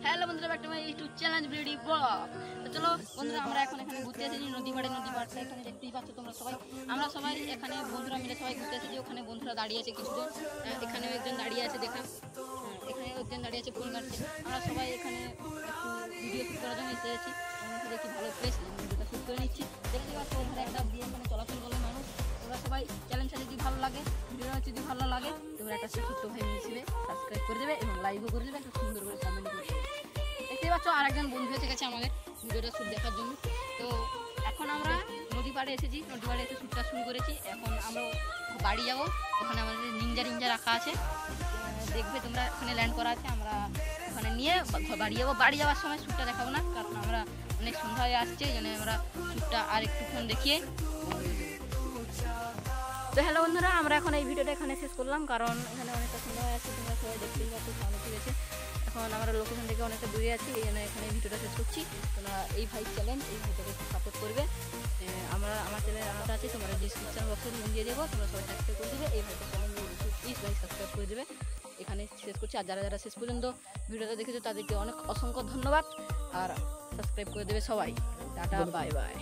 Hello বন্ধুরা, back to my YouTube channel video blog. তো চলো বন্ধুরা, আমরা এখন এখানে ঘুরতে এসেছি নদী পাড়ে এখানে দেখতেই পাচ্ছ তোমরা সবাই। আমরা সবাই এখানে বন্ধুরা মিলে সবাই ঘুরতে এসেছি। ওখানে বন্ধুরা দাঁড়িয়ে আছে কিছুজন, এখানে একজন দাঁড়িয়ে আছে দেখেন, এখানে একজন দাঁড়িয়ে আছে ফোন কাটছে। আমরা সবাই এখানে একটু ভিডিও শ্যুট করার জন্য এসেছি। দেখি ভালো প্লেস, ভিডিওটা শ্যুট করে নিচ্ছি। দেখতেই পাচ্ছ বন্ধুরা, একটা দিয়ে এখানে চলাচল করে মানুষ। তোমরা সবাই চ্যানেলটা যদি ভালো লাগে, ভিডিওটা যদি ভালো লাগে, তোমরা একটা ছোট্ট ভাই হিসেবে সাবস্ক্রাইব করে দেবে এবং লাইকও করে দেবে, একটা সুন্দর করে কমেন্ট করে দেবে। দেখতেই পাচ্ছ আর একজন বন্ধু এসে গেছে আমাদের ভিডিওটা শ্যুট দেখার জন্য। তো এখন আমরা নদী পাড়ে এসেছি, নদী পাড়ে এসে শ্যুটটা শুরু করেছি। এখন আমরা বাড়ি যাব, ওখানে আমাদের নিঞ্জা রাখা আছে, দেখবে তোমরা, ওখানে ল্যান্ড করা আছে। আমরা ওখানে নিয়ে বাড়ি যাবো। বাড়ি যাওয়ার সময় শ্যুটটা দেখাবো না, কারণ আমরা অনেক সন্ধ্যা হয়ে আসছে, এই জন্য আমরা শ্যুটটা আর একটুক্ষণ দেখিয়ে। তো হ্যালো বন্ধুরা, আমরা এখন এই ভিডিওটা এখানে শেষ করলাম, কারণ এখানে অনেকটা সন্ধ্যা হয়ে আসছে, তোমরা সবাই দেখতেই পাচ্ছ সামনে ঠিক আছে। এখন আমরা লোকেশন থেকে অনেকটা দূরে আছি, এই জন্য এখানে ভিডিওটা শেষ করছি। তোমরা এই ভাই চ্যানেল, এই ভাইটাকে সাপোর্ট করবে। আমার চ্যানেল আলাদা আছে, তোমরা ডিসক্রিপশন বক্সে লিঙ্ক দিয়ে দেবো, তোমরা সবাই সাবস্ক্রাইব করে দেবে। এই ভাইটার চ্যানেল প্লিজ ভাই সাবস্ক্রাইব করে দেবে। এখানে শেষ করছি। আর যারা শেষ পর্যন্ত ভিডিওটা দেখেছো তাদেরকে অনেক অসংখ্য ধন্যবাদ। আর সাবস্ক্রাইব করে দেবে সবাই। Tata, bye bye.